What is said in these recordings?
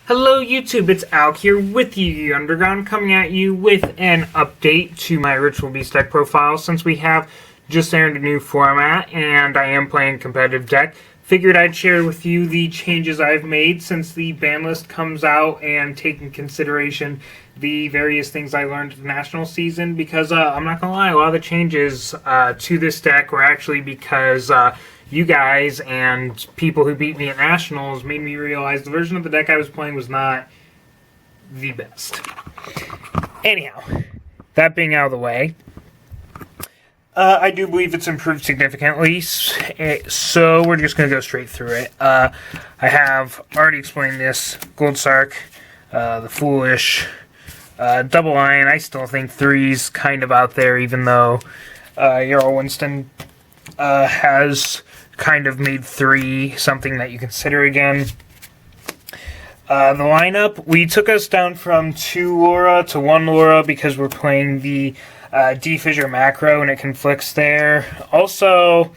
Hello YouTube, it's Alec here with you, Underground, coming at you with an update to my Ritual Beast deck profile. Since we have just entered a new format and I am playing competitive deck, figured I'd share with you the changes I've made since the ban list comes out and take in consideration the various things I learned in the national season, because I'm not gonna lie, a lot of the changes to this deck were actually because you guys and people who beat me at Nationals made me realize the version of the deck I was playing was not the best. Anyhow, that being out of the way, I do believe it's improved significantly, so we're just going to go straight through it. I have already explained this. Gold Sark, the Foolish, Double Lion. I still think 3's kind of out there, even though Jarl Winston has kind of made 3 something that you consider again. The lineup, we took us down from 2 Laura to 1 Laura because we're playing the D-Fissure macro and it conflicts there. Also,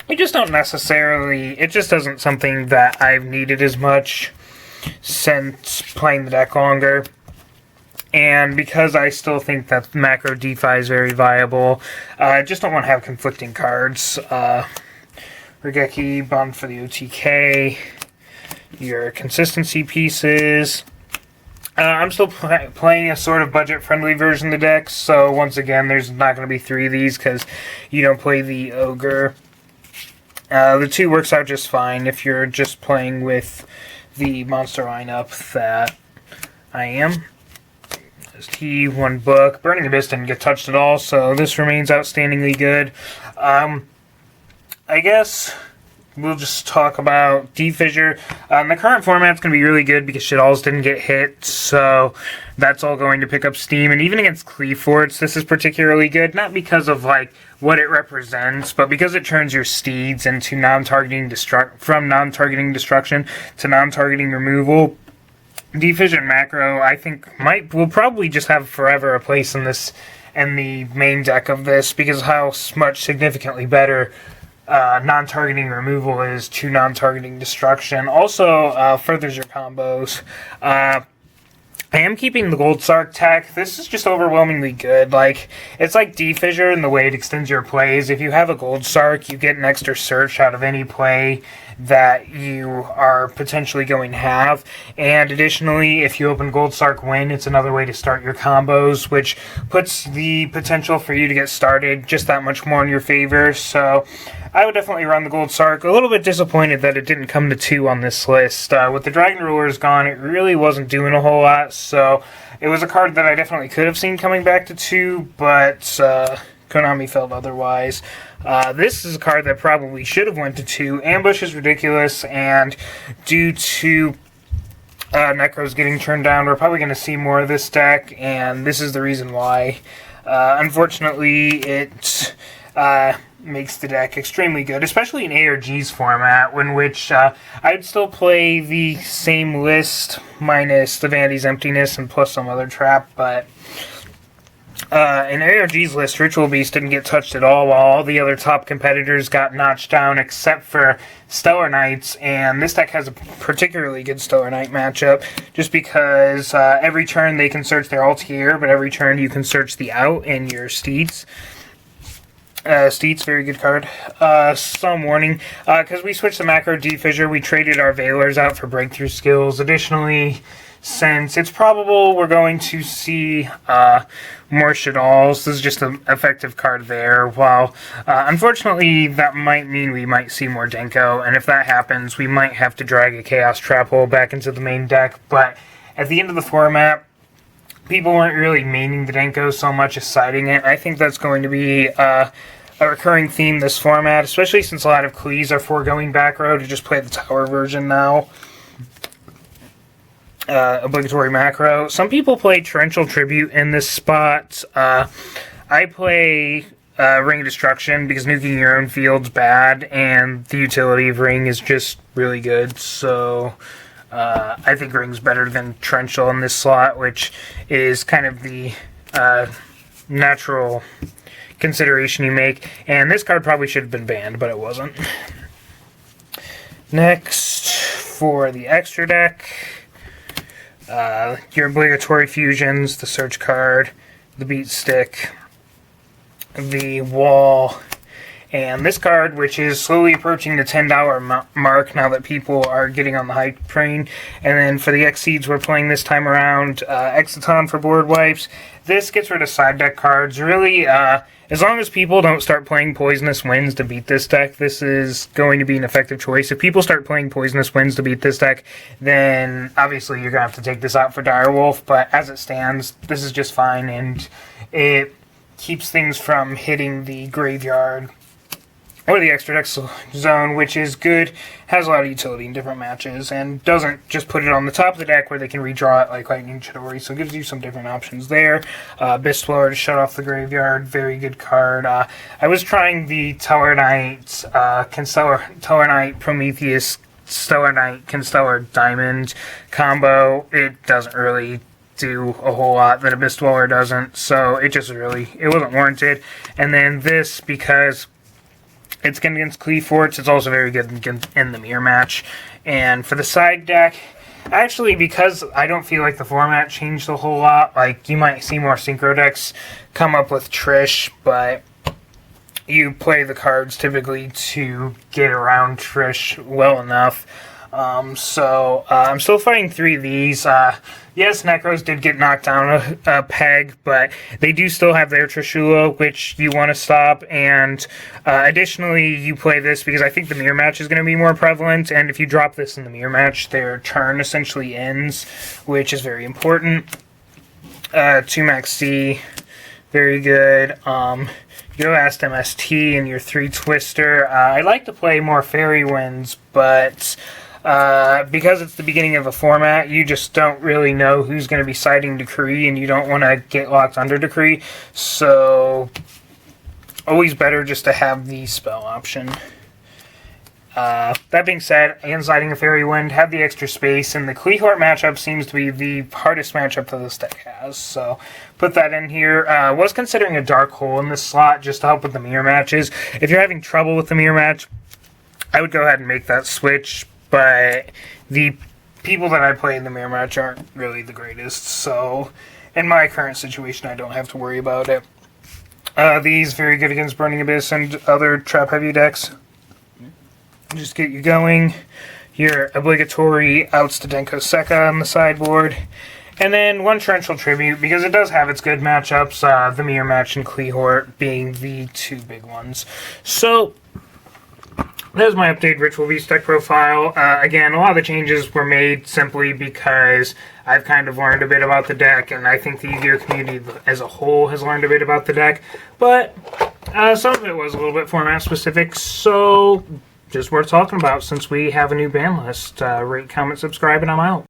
we just don't necessarily, it just isn't something that I've needed as much since playing the deck longer. And because I still think that macro DeFi is very viable, I just don't want to have conflicting cards. Regeki, Bond for the OTK, your consistency pieces. I'm still playing a sort of budget-friendly version of the deck, so once again, there's not going to be 3 of these because you don't play the Ogre. The 2 works out just fine if you're just playing with the monster lineup that I am. He, 1 book. Burning Abyss didn't get touched at all, so this remains outstandingly good. I guess we'll just talk about D-Fissure. The current format's going to be really good because Shadalls didn't get hit, so that's all going to pick up steam. And even against Cleaforts, this is particularly good, not because of like what it represents, but because it turns your steeds into from non-targeting destruction to non-targeting removal. D-Fissure macro, I think, will probably just have forever a place in this and the main deck of this because of how much significantly better non-targeting removal is to non-targeting destruction. Also, furthers your combos. I am keeping the Gold Sark tech. This is just overwhelmingly good. Like, it's like D-Fissure in the way it extends your plays. If you have a Gold Sark, you get an extra search out of any play that you are potentially going to have. And additionally, if you open Gold Sark Win, it's another way to start your combos, which puts the potential for you to get started just that much more in your favor. So I would definitely run the Gold Sark. A little bit disappointed that it didn't come to 2 on this list. With the Dragon Rulers gone, it really wasn't doing a whole lot, so it was a card that I definitely could have seen coming back to 2, but Konami felt otherwise. This is a card that probably should have went to 2. Ambush is ridiculous, and due to Necros getting turned down, we're probably going to see more of this deck, and this is the reason why. Unfortunately, it makes the deck extremely good, especially in ARG's format, in which I'd still play the same list minus the Vanity's Emptiness and plus some other trap, but in ARG's list, Ritual Beast didn't get touched at all, while all the other top competitors got notched down except for Stellar Knights, and this deck has a particularly good Stellar Knight matchup, just because every turn they can search their alt here, but every turn you can search the out in your Steeds. Steeds, very good card. Some warning, because we switched to macro D-Fissure, we traded our Veilers out for breakthrough skills. Additionally, since it's probable we're going to see more Shadalls, this is just an effective card there, while unfortunately that might mean we might see more Denko, and if that happens, we might have to drag a Chaos Trap Hole back into the main deck, but at the end of the format, people weren't really maining the Denko so much as siding it. I think that's going to be a recurring theme this format, especially since a lot of Klees are foregoing back row to just play the tower version now. Obligatory macro. Some people play Torrential Tribute in this spot. I play Ring of Destruction because nuking your own field's bad, and the utility of Ring is just really good, so I think Ring's better than Torrential in this slot, which is kind of the natural consideration you make, and this card probably should have been banned, but it wasn't. Next, for the extra deck, your obligatory fusions, the search card, the beat stick, the wall, and this card, which is slowly approaching the $10 mark now that people are getting on the hype train. And then for the X-Seeds we're playing this time around, Exciton for board wipes. This gets rid of side deck cards. Really, as long as people don't start playing Poisonous Winds to beat this deck, this is going to be an effective choice. If people start playing Poisonous Winds to beat this deck, then obviously you're going to have to take this out for Direwolf. But as it stands, this is just fine, and it keeps things from hitting the graveyard or the extra deck zone, which is good. Has a lot of utility in different matches, and doesn't just put it on the top of the deck where they can redraw it like Lightning Chidori, so it gives you some different options there. Beastdweller to shut off the graveyard, very good card. I was trying the Teller Knight, Teller Knight Prometheus, Stellar Knight, Constellar Diamond combo. It doesn't really do a whole lot that a Beastdweller doesn't, so it wasn't warranted. And then this, because it's good against Cleaforts, it's also very good in the mirror match. And for the side deck, actually, because I don't feel like the format changed a whole lot, like you might see more synchro decks come up with Trish, but you play the cards typically to get around Trish well enough. So I'm still fighting 3 of these. Yes, Necros did get knocked down a peg, but they do still have their Trishula, which you want to stop. And additionally, you play this because I think the mirror match is going to be more prevalent. And if you drop this in the mirror match, their turn essentially ends, which is very important. 2 Max C, very good. Your last MST and your 3 Twister. I like to play more Fairy Winds, but because it's the beginning of a format, you just don't really know who's going to be siding Decree, and you don't want to get locked under Decree, so always better just to have the spell option. That being said, and siding a Fairy Wind, have the extra space, and the Cleahort matchup seems to be the hardest matchup that this deck has, so put that in here. Was considering a Dark Hole in this slot just to help with the mirror matches. If you're having trouble with the mirror match, I would go ahead and make that switch, but the people that I play in the mirror match aren't really the greatest, so in my current situation I don't have to worry about it. These very good against Burning Abyss and other trap heavy decks. Just get you going. Your obligatory outs to Denko Sekka on the sideboard. And then 1 Torrential Tribute, because it does have its good matchups, the mirror match and Cleahort being the 2 big ones. So there's my updated Ritual Beast deck profile. Again, a lot of the changes were made simply because I've kind of learned a bit about the deck, and I think the Yu-Gi-Oh! Community as a whole has learned a bit about the deck. But some of it was a little bit format specific, so just worth talking about since we have a new ban list. Rate, comment, subscribe, and I'm out.